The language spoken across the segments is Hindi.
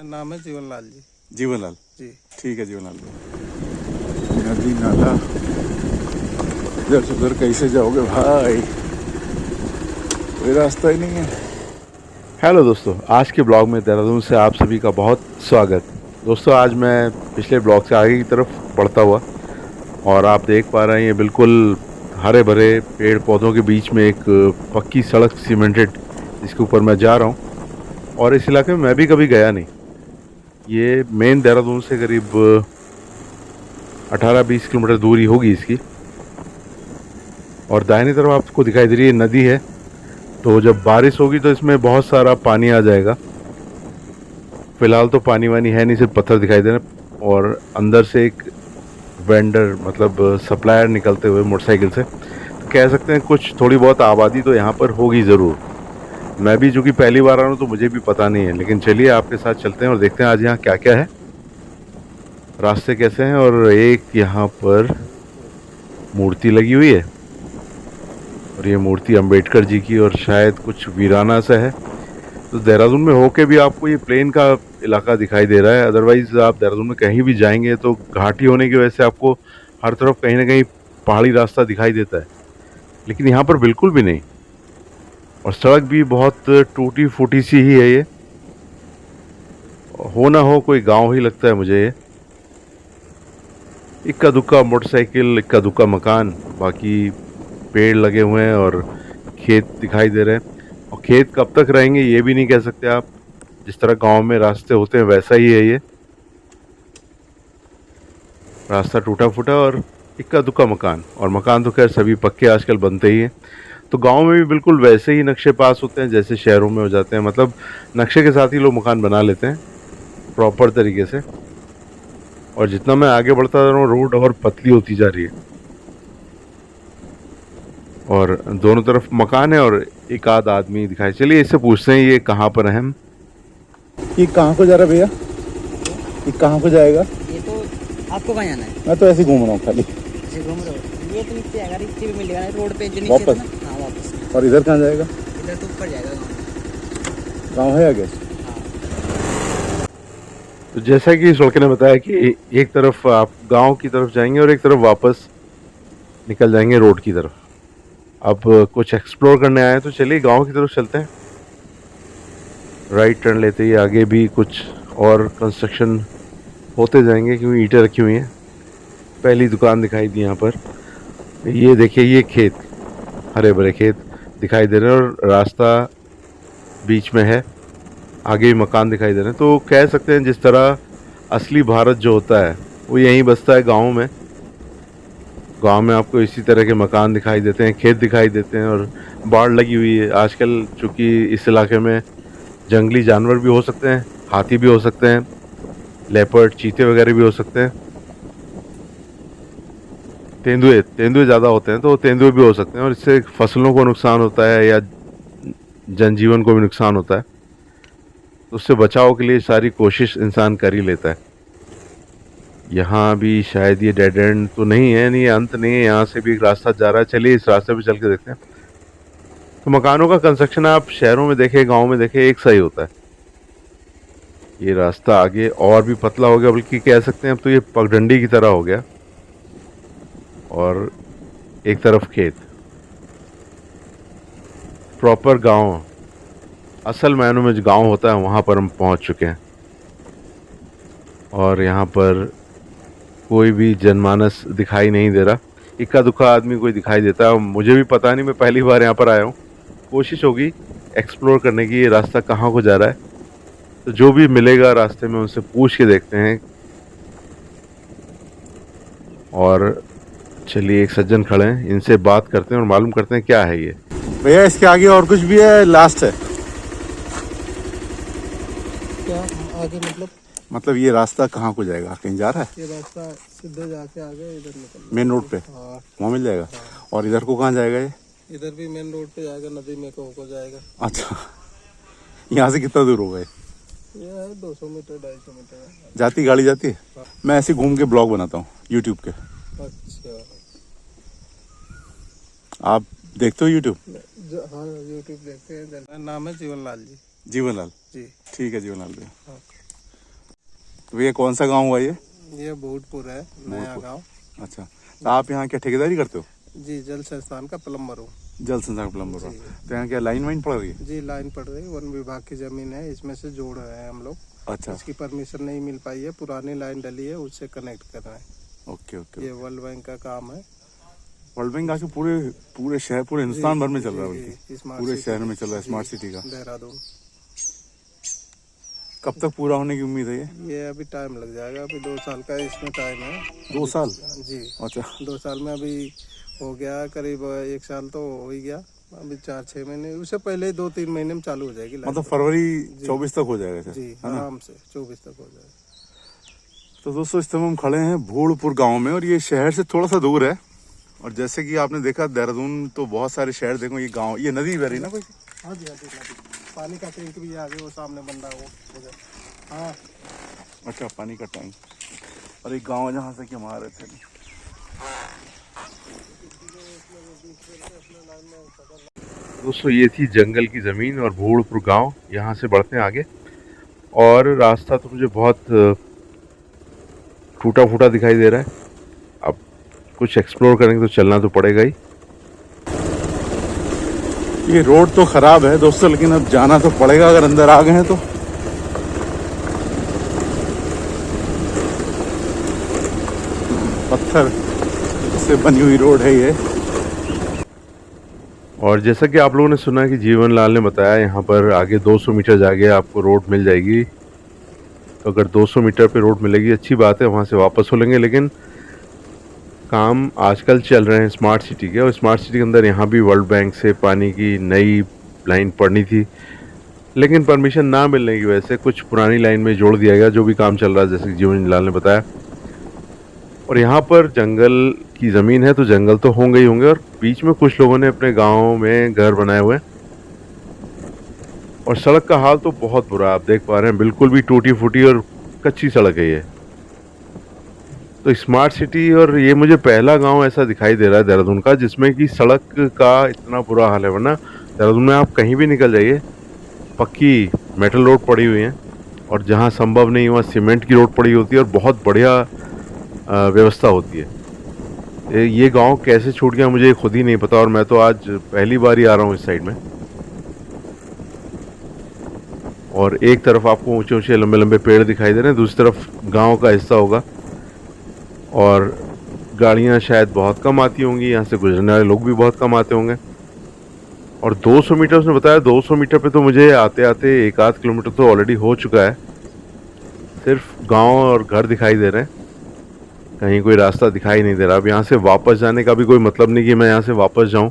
मेरा नाम है जीवनलाल जी। जीवनलाल जी ठीक है जीवनलाल जी। नदी नाला इधर से उधर कैसे जाओगे भाई, कोई रास्ता ही नहीं है। हेलो दोस्तों, आज के ब्लॉग में देहरादून से आप सभी का बहुत स्वागत। दोस्तों आज मैं पिछले ब्लॉग से आगे की तरफ बढ़ता हुआ और आप देख पा रहे हैं ये बिल्कुल हरे भरे पेड़ पौधों के बीच में एक पक्की सड़क सीमेंटेड जिसके ऊपर मैं जा रहा हूँ। और इस इलाके में मैं भी कभी गया नहीं। ये मेन देहरादून से करीब 18-20 किलोमीटर दूरी होगी इसकी। और दाहिनी तरफ आपको दिखाई दे रही है नदी है, तो जब बारिश होगी तो इसमें बहुत सारा पानी आ जाएगा। फिलहाल तो पानी वानी है नहीं, सिर्फ पत्थर दिखाई दे रहे हैं। और अंदर से एक वेंडर मतलब सप्लायर निकलते हुए मोटरसाइकिल से, तो कह सकते हैं कुछ थोड़ी बहुत आबादी तो यहाँ पर होगी ज़रूर। मैं भी चूँकि पहली बार आ रहा हूँ तो मुझे भी पता नहीं है, लेकिन चलिए आपके साथ चलते हैं और देखते हैं आज यहाँ क्या क्या है, रास्ते कैसे हैं। और एक यहाँ पर मूर्ति लगी हुई है और ये मूर्ति अंबेडकर जी की और शायद कुछ वीराना सा है। तो देहरादून में होके भी आपको ये प्लेन का इलाका दिखाई दे रहा है। अदरवाइज आप देहरादून में कहीं भी जाएंगे तो घाटी होने की वजह से आपको हर तरफ कहीं ना कहीं पहाड़ी रास्ता दिखाई देता है, लेकिन यहाँ पर बिल्कुल भी नहीं। और सड़क भी बहुत टूटी फूटी सी ही है। ये हो ना हो कोई गांव ही लगता है मुझे ये। इक्का दुक्का मोटरसाइकिल, इक्का दुक्का मकान, बाकी पेड़ लगे हुए हैं और खेत दिखाई दे रहे हैं। और खेत कब तक रहेंगे ये भी नहीं कह सकते आप। जिस तरह गांव में रास्ते होते हैं वैसा ही है ये। रास्ता टूटा फूटा और इक्का दुक्का मकान, और मकान तो खैर सभी पक्के आजकल बनते ही हैं। तो गांव में भी बिल्कुल वैसे ही नक्शे पास होते हैं जैसे शहरों में हो जाते हैं। मतलब नक्शे के साथ ही लोग मकान बना लेते हैं प्रॉपर तरीके से। और जितना मैं आगे बढ़ता जा रहा हूँ रोड और पतली होती जा रही है और दोनों तरफ मकान है और एक आध आदमी दिखाई। चलिए इससे पूछते हैं ये कहाँ पर है। हम ये कहाँ को जा रहा है भैया? ये कहाँ को जाएगा? ये तो आपको कहाँ जाना है? मैं तो ऐसे घूम रहा हूँ खाली। ऐसे घूम रहे हो? ये तो नीचे आएगा, नीचे भी मिलेगा रोड पे जो नीचे वापस? था ना। हाँ वापस। और इधर कहाँ जाएगा? इधर तो ऊपर जाएगा गाँव। गाँव है आगे? हाँ। तो जैसा कि इस लड़के ने बताया कि एक तरफ आप गांव की तरफ जाएंगे और एक तरफ वापस निकल जाएंगे रोड की तरफ। अब कुछ एक्सप्लोर करने आए हैं तो चलिए गांव की तरफ चलते हैं। राइट टर्न लेते ही आगे भी कुछ और कंस्ट्रक्शन होते जाएंगे क्योंकि ईंटें रखी हुई हैं। पहली दुकान दिखाई दी यहाँ पर। ये देखिए ये खेत, हरे भरे खेत दिखाई दे रहे हैं और रास्ता बीच में है। आगे भी मकान दिखाई दे रहे हैं। तो कह सकते हैं जिस तरह असली भारत जो होता है वो यहीं बसता है गाँव में। गांव में आपको इसी तरह के मकान दिखाई देते हैं, खेत दिखाई देते हैं और बाढ़ लगी हुई है आजकल। चूँकि इस इलाके में जंगली जानवर भी हो सकते हैं, हाथी भी हो सकते हैं, लेपर्ड चीते वगैरह भी हो सकते हैं। तेंदुए तेंदुए ज़्यादा होते हैं तो तेंदुए भी हो सकते हैं और इससे फसलों को नुकसान होता है या जनजीवन को भी नुकसान होता है। तो उससे बचाव के लिए सारी कोशिश इंसान कर ही लेता है। यहाँ भी शायद ये डेड एंड तो नहीं है, नहीं ये अंत नहीं है, यहाँ से भी एक रास्ता जा रहा है। चलिए इस रास्ते पे चल के देखते हैं। तो मकानों का कंस्ट्रक्शन आप शहरों में देखें गांव में देखें एक सही होता है। ये रास्ता आगे और भी पतला हो गया, बल्कि कह सकते हैं अब तो ये पगडंडी की तरह हो गया। और एक तरफ खेत, प्रॉपर गांव, असल मायनों में जो गांव होता है वहाँ पर हम पहुँच चुके हैं। और यहाँ पर कोई भी जनमानस दिखाई नहीं दे रहा। इक्का दुक्का आदमी कोई दिखाई देता है, मुझे भी पता नहीं, मैं पहली बार यहाँ पर आया हूँ। कोशिश होगी एक्सप्लोर करने की ये रास्ता कहाँ को जा रहा है। तो जो भी मिलेगा रास्ते में उनसे पूछ के देखते हैं। और चलिए एक सज्जन खड़े हैं, इनसे बात करते हैं और मालूम करते हैं क्या है ये। भैया इसके आगे और कुछ भी है? लास्ट है क्या आगे मतलब ये रास्ता कहाँ को जाएगा? कहीं जा रहा है? ये रास्ता सीधे जाके आगे इधर निकल मेन रोड पे हाँ। वहाँ मिल जाएगा? और इधर को कहाँ जाएगा ये? इधर भी मेन रोड पे जाएगा, नदी में को जाएगा। अच्छा, यहाँ से कितना दूर होगा ये? ये है 200 मीटर 250 मीटर। जाती गाड़ी जाती है? मैं ऐसे घूम के ब्लॉग बनाता हूँ यूट्यूब के। अच्छा आप देखते हो यूट्यूब? हाँ यूट्यूब देखते हैं। मेरा नाम है जीवनलाल जी। जीवनलाल जी ठीक है जीवनलाल भैया। हाँ। भैया कौन सा गांव हुआ ये भूतपुर है, नया गांव। अच्छा, तो आप यहाँ क्या ठेकेदारी करते हो? जी, जल संस्थान का प्लम्बर हूँ। जल संसाधन प्लम्बर हो, तो यहाँ क्या लाइन वाइन पड़ रही है? जी, लाइन पड़ रही है, वन विभाग की जमीन है, इसमें से जोड़ रहे हैं हम लोग। अच्छा, इसकी परमिशन नहीं मिल पाई है, पुरानी लाइन डली है, उससे कनेक्ट कर रहे हैं। Okay okay. ये वर्ल्ड बैंक का काम है। वर्ल्ड बैंक आके पूरे शहर, पूरे हिंदुस्तान भर में चल रहा है, जी, बल्कि स्मार्ट पूरे सिटी शहर में चल रहा है जी, स्मार्ट सिटी का। देहरादून। कब तक पूरा होने की उम्मीद है ये अभी टाइम लग जाएगा, अभी 2 साल का इसमें टाइम है। 2 साल? जी, अच्छा, 2 साल में अभी हो गया, करीब 1 साल तो हो ही गया। अभी 4-6 महीने, उससे पहले 2-3 महीने में चालू हो जाएगी लाइन। मतलब फरवरी 24 तक हो जाएगा सर? जी, आराम से 24 तक हो जाएगा। तो दोस्तों, इस समय हम खड़े हैं भूड़पुर गांव में, और ये शहर से थोड़ा सा दूर है। और जैसे कि आपने देखा, देहरादून तो बहुत सारे शहर, देखो ये गांव, ये नदी बह रही ना कोई? हाँ जी, हाँ जी, नदी। पानी का टैंक भी आगे वो सामने बन रहा है वो उधर। हाँ, अच्छा, पानी का टैंक। और एक गांव है जहाँ से कि हम आ रहे थे। दोस्तों, ये थी जंगल की ज़मीन और भूड़पुर गांव। यहाँ से बढ़ते हैं आगे, और रास्ता तो मुझे बहुत टूटा फूटा दिखाई दे रहा है। अब कुछ एक्सप्लोर करेंगे तो चलना तो पड़ेगा ही। ये रोड तो खराब है दोस्तों, लेकिन अब जाना तो पड़ेगा अगर अंदर आ गए हैं तो। पत्थर से बनी हुई रोड है ये। और जैसा कि आप लोगों ने सुना कि जीवन लाल ने बताया, यहाँ पर आगे 200 मीटर जाके आपको रोड मिल जाएगी। तो अगर 200 मीटर पे रोड मिलेगी, अच्छी बात है, वहाँ से वापस हो लेंगे। लेकिन काम आजकल चल रहे हैं स्मार्ट सिटी के, और स्मार्ट सिटी के अंदर यहाँ भी वर्ल्ड बैंक से पानी की नई लाइन पड़नी थी, लेकिन परमिशन ना मिलने की वजह से कुछ पुरानी लाइन में जोड़ दिया गया, जो भी काम चल रहा है, जैसे कि जीवन लाल ने बताया। और यहाँ पर जंगल की ज़मीन है, तो जंगल तो होंगे ही होंगे, और बीच में कुछ लोगों ने अपने गाँव में घर बनाए हुए हैं। और सड़क का हाल तो बहुत बुरा है, आप देख पा रहे हैं, बिल्कुल भी टूटी फूटी और कच्ची सड़क है ये। तो स्मार्ट सिटी, और ये मुझे पहला गांव ऐसा दिखाई दे रहा है देहरादून का जिसमें कि सड़क का इतना बुरा हाल है। वरना देहरादून में आप कहीं भी निकल जाइए, पक्की मेटल रोड पड़ी हुई है, और जहां संभव नहीं वहाँ सीमेंट की रोड पड़ी होती है, और बहुत बढ़िया व्यवस्था होती है। ये गांव कैसे छूट गया मुझे खुद ही नहीं पता, और मैं तो आज पहली बार ही आ रहा हूँ इस साइड में। और एक तरफ आपको ऊंचे ऊंचे लंबे लंबे पेड़ दिखाई दे रहे हैं, दूसरी तरफ गांव का हिस्सा होगा, और गाड़ियां शायद बहुत कम आती होंगी, यहाँ से गुजरने वाले लोग भी बहुत कम आते होंगे। और 200 मीटर उसने बताया, 200 मीटर पे तो मुझे आते आते 1-8 किलोमीटर तो ऑलरेडी हो चुका है। सिर्फ गांव और घर दिखाई दे रहे हैं, कहीं कोई रास्ता दिखाई नहीं दे रहा। अब यहाँ से वापस जाने का भी कोई मतलब नहीं कि मैं यहाँ से वापस जाऊँ।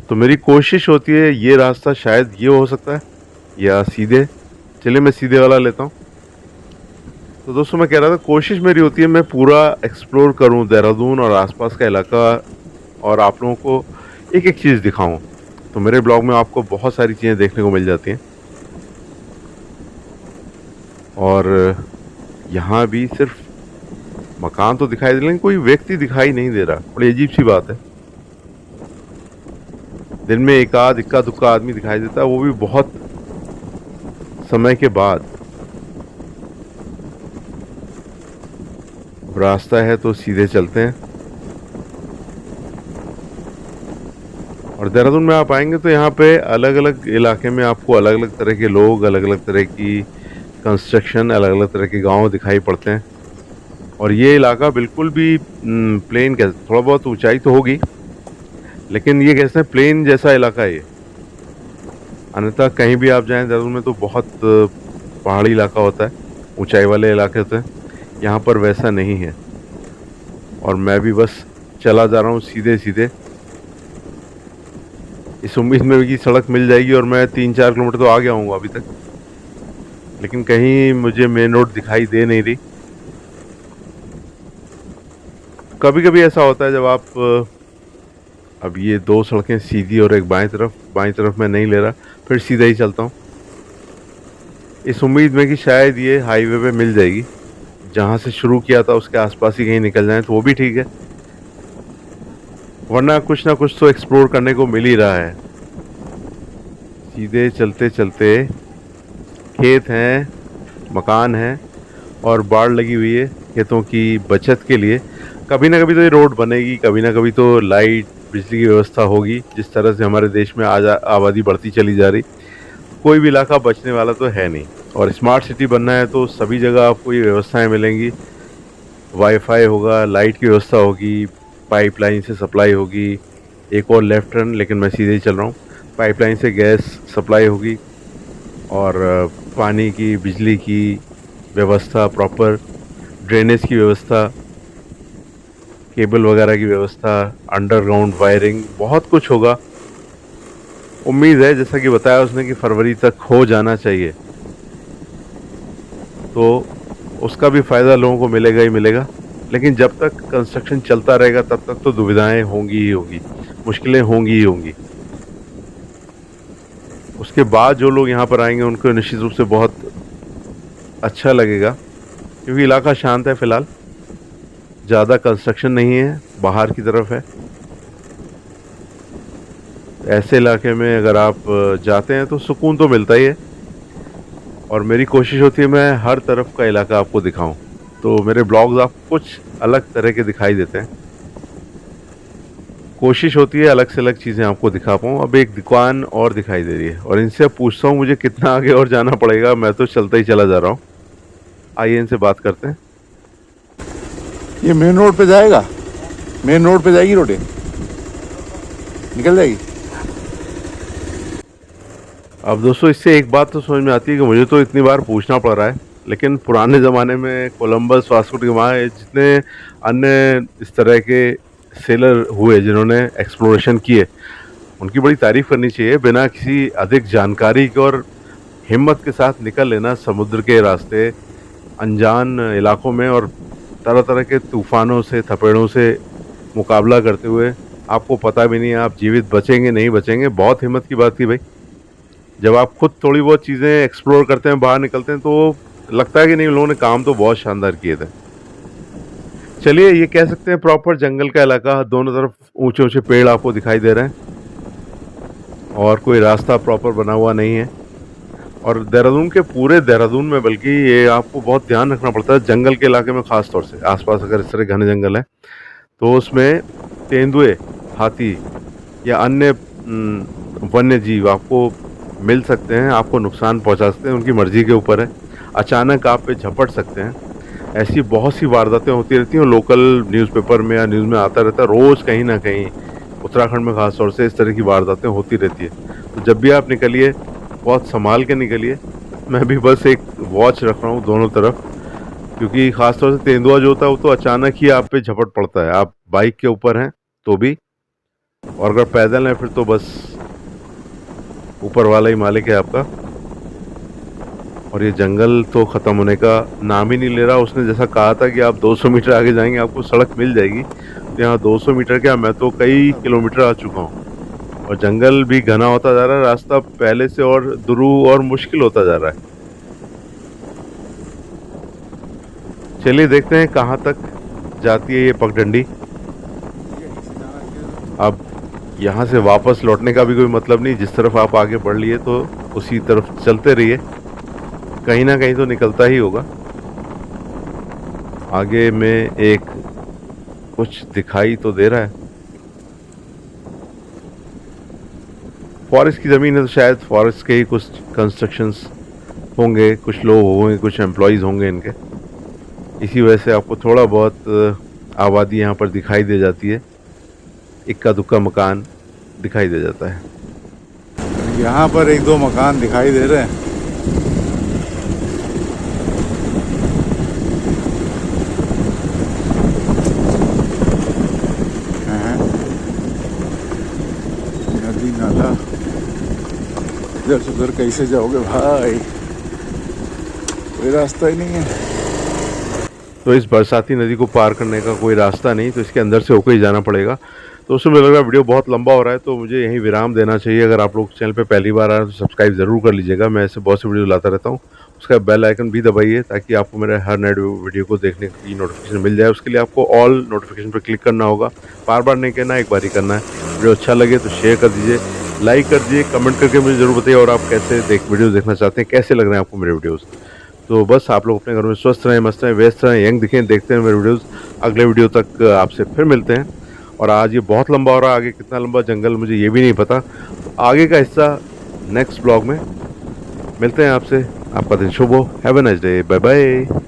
तो मेरी कोशिश होती है, ये रास्ता शायद ये हो सकता है, या सीधे, चलिए मैं सीधे वाला लेता हूँ। तो दोस्तों, मैं कह रहा था, कोशिश मेरी होती है मैं पूरा एक्सप्लोर करूं देहरादून और आसपास का इलाका, और आप लोगों को एक एक चीज़ दिखाऊं। तो मेरे ब्लॉग में आपको बहुत सारी चीज़ें देखने को मिल जाती हैं। और यहाँ भी सिर्फ मकान तो दिखाई दे रहे, लेकिन कोई व्यक्ति दिखाई नहीं दे रहा। बड़ी अजीब सी बात है। दिन में एक आध इक्का दुक्का आदमी दिखाई देता है, वो भी बहुत समय के बाद। रास्ता है तो सीधे चलते हैं। और देहरादून में आप आएंगे तो यहाँ पे अलग अलग इलाके में आपको अलग अलग तरह के लोग, अलग अलग तरह की कंस्ट्रक्शन, अलग अलग तरह के गांव दिखाई पड़ते हैं। और ये इलाका बिल्कुल भी प्लेन, कैसे, थोड़ा बहुत ऊंचाई तो होगी, लेकिन ये कैसे प्लेन जैसा इलाका है ये। अन्यथा कहीं भी आप जाएं देहरादून में तो बहुत पहाड़ी इलाका होता है, ऊंचाई वाले इलाके होते हैं। यहाँ पर वैसा नहीं है। और मैं भी बस चला जा रहा हूँ सीधे सीधे, इस उम्मीद में भी कि सड़क मिल जाएगी और मैं 3-4 किलोमीटर तो आ गया हूँ अभी तक, लेकिन कहीं मुझे मेन रोड दिखाई दे नहीं रही। कभी कभी ऐसा होता है जब आप, अब ये 2 सड़कें सीधी और एक बाएं तरफ मैं नहीं ले रहा, फिर सीधा ही चलता हूँ इस उम्मीद में कि शायद ये हाईवे पे मिल जाएगी। जहाँ से शुरू किया था उसके आसपास ही कहीं निकल जाए तो वो भी ठीक है, वरना कुछ ना कुछ तो एक्सप्लोर करने को मिल ही रहा है। सीधे चलते चलते खेत हैं, मकान हैं और बाड़ लगी हुई है खेतों की बचत के लिए। कभी ना कभी तो ये रोड बनेगी, कभी ना कभी तो लाइट बिजली की व्यवस्था होगी। जिस तरह से हमारे देश में आज आबादी बढ़ती चली जा रही, कोई भी इलाका बचने वाला तो है नहीं। और स्मार्ट सिटी बनना है तो सभी जगह आपको ये व्यवस्थाएं मिलेंगी। वाईफाई होगा, लाइट की व्यवस्था होगी, पाइपलाइन से सप्लाई होगी। एक और लेफ्ट टर्न, लेकिन मैं सीधे ही चल रहा हूँ। पाइपलाइन से गैस सप्लाई होगी और पानी की, बिजली की व्यवस्था, प्रॉपर ड्रेनेज की व्यवस्था, केबल वगैरह की व्यवस्था, अंडरग्राउंड वायरिंग, बहुत कुछ होगा। उम्मीद है, जैसा कि बताया उसने, कि फरवरी तक हो जाना चाहिए, तो उसका भी फ़ायदा लोगों को मिलेगा ही मिलेगा। लेकिन जब तक कंस्ट्रक्शन चलता रहेगा तब तक तो दुविधाएं होंगी ही होंगी, मुश्किलें होंगी ही होंगी। उसके बाद जो लोग यहाँ पर आएंगे उनको निश्चित रूप से बहुत अच्छा लगेगा, क्योंकि इलाका शांत है फ़िलहाल, ज़्यादा कंस्ट्रक्शन नहीं है, बाहर की तरफ है। ऐसे इलाके में अगर आप जाते हैं तो सुकून तो मिलता ही है। और मेरी कोशिश होती है मैं हर तरफ का इलाका आपको दिखाऊं, तो मेरे ब्लॉग्स आपको कुछ अलग तरह के दिखाई देते हैं। कोशिश होती है अलग से अलग चीज़ें आपको दिखा पाऊँ। अब एक दुकान और दिखाई दे रही है और इनसे अब पूछता हूँ मुझे कितना आगे और जाना पड़ेगा। मैं तो चलता ही चला जा रहा हूँ। आइए इनसे बात करते हैं। ये मेन रोड पे जाएगा, मेन रोड पे जाएगी रोटी, निकल जाएगी। अब दोस्तों, इससे एक बात तो समझ में आती है कि मुझे तो इतनी बार पूछना पड़ रहा है, लेकिन पुराने ज़माने में कोलंबस, वास्को डी गामा, जितने अन्य इस तरह के सेलर हुए जिन्होंने एक्सप्लोरेशन किए, उनकी बड़ी तारीफ करनी चाहिए। बिना किसी अधिक जानकारी के और हिम्मत के साथ निकल लेना समुद्र के रास्ते, अनजान इलाकों में, और तरह तरह के तूफानों से, थपेड़ों से मुकाबला करते हुए, आपको पता भी नहीं आप जीवित बचेंगे नहीं बचेंगे। बहुत हिम्मत की बात थी भाई। जब आप खुद थोड़ी बहुत चीज़ें एक्सप्लोर करते हैं, बाहर निकलते हैं, तो लगता है कि नहीं, उन लोगों ने काम तो बहुत शानदार किए थे। चलिए, ये कह सकते हैं प्रॉपर जंगल का इलाका, दोनों तरफ ऊंचे ऊंचे पेड़ आपको दिखाई दे रहे हैं और कोई रास्ता प्रॉपर बना हुआ नहीं है। और देहरादून के पूरे देहरादून में, बल्कि ये आपको बहुत ध्यान रखना पड़ता है जंगल के इलाके में, ख़ास तौर से आसपास अगर इस तरह घने जंगल है तो उसमें तेंदुए, हाथी या अन्य वन्य जीव आपको मिल सकते हैं, आपको नुकसान पहुंचा सकते हैं। उनकी मर्जी के ऊपर है, अचानक आप पे झपट सकते हैं। ऐसी बहुत सी वारदातें होती रहती हैं, लोकल न्यूज़पेपर में या न्यूज़ में आता रहता है रोज़, कहीं ना कहीं उत्तराखंड में ख़ास तौर से इस तरह की वारदातें होती रहती है। तो जब भी आप निकलिए, बहुत संभाल के निकलिए। मैं भी बस एक वॉच रख रहा हूँ दोनों तरफ, क्योंकि ख़ास तौर से तेंदुआ जो होता है वो तो अचानक ही आप पे झपट पड़ता है। आप बाइक के ऊपर हैं तो भी, और अगर पैदल हैं फिर तो बस ऊपर वाला ही मालिक है आपका। और ये जंगल तो ख़त्म होने का नाम ही नहीं ले रहा। उसने जैसा कहा था कि आप 200 मीटर आगे जाएंगे आपको सड़क मिल जाएगी, तो यहाँ 200 मीटर क्या, मैं तो कई किलोमीटर आ चुका हूँ। और जंगल भी घना होता जा रहा है, रास्ता पहले से और दुरूह और मुश्किल होता जा रहा है। चलिए देखते हैं कहाँ तक जाती है ये पगडंडी। अब यहाँ से वापस लौटने का भी कोई मतलब नहीं, जिस तरफ आप आगे बढ़ लिए तो उसी तरफ चलते रहिए, कहीं ना कहीं तो निकलता ही होगा। आगे में एक कुछ दिखाई तो दे रहा है, फॉरेस्ट की ज़मीन है तो शायद फॉरेस्ट के ही कुछ कंस्ट्रक्शंस होंगे, कुछ लोग होंगे, कुछ एम्प्लॉयज़ होंगे इनके। इसी वजह से आपको थोड़ा बहुत आबादी यहाँ पर दिखाई दे जाती है, इक्का दुक्का मकान दिखाई दे जाता है। यहाँ पर एक दो मकान दिखाई दे रहे हैं। नदी नाला, इधर से उधर कैसे जाओगे भाई, कोई रास्ता ही नहीं है। तो इस बरसाती नदी को पार करने का कोई रास्ता नहीं, तो इसके अंदर से होकर ही जाना पड़ेगा। तो उसमें मुझे लग रहा है वीडियो बहुत लंबा हो रहा है, तो मुझे यहीं विराम देना चाहिए। अगर आप लोग चैनल पे पहली बार आ रहे हैं तो सब्सक्राइब ज़रूर कर लीजिएगा, मैं ऐसे बहुत से वीडियो लाता रहता हूँ। उसका बेल आइकन भी दबाइए ताकि आपको मेरे हर नए वीडियो को देखने की नोटिफिकेशन मिल जाए। उसके लिए आपको ऑल नोटिफिकेशन पर क्लिक करना होगा, बार बार नहीं करना, एक बार ही करना है। वीडियो अच्छा लगे तो शेयर कर दीजिए, लाइक कर दीजिए, कमेंट करके मुझे ज़रूर बताइए और आप कैसे वीडियो देखना चाहते हैं, कैसे लग रहे हैं आपको मेरे वीडियोज़। तो बस आप लोग अपने घर में स्वस्थ रहें, मस्त रहें, व्यस्त रहें, यंग दिखें। देखते हैं मेरे वीडियोस। अगले वीडियो तक आपसे फिर मिलते हैं। और आज ये बहुत लंबा हो रहा है, आगे कितना लंबा जंगल मुझे ये भी नहीं पता। तो आगे का हिस्सा नेक्स्ट ब्लॉग में मिलते हैं आपसे। आपका दिन शुभ हो। Have a nice day. Bye bye.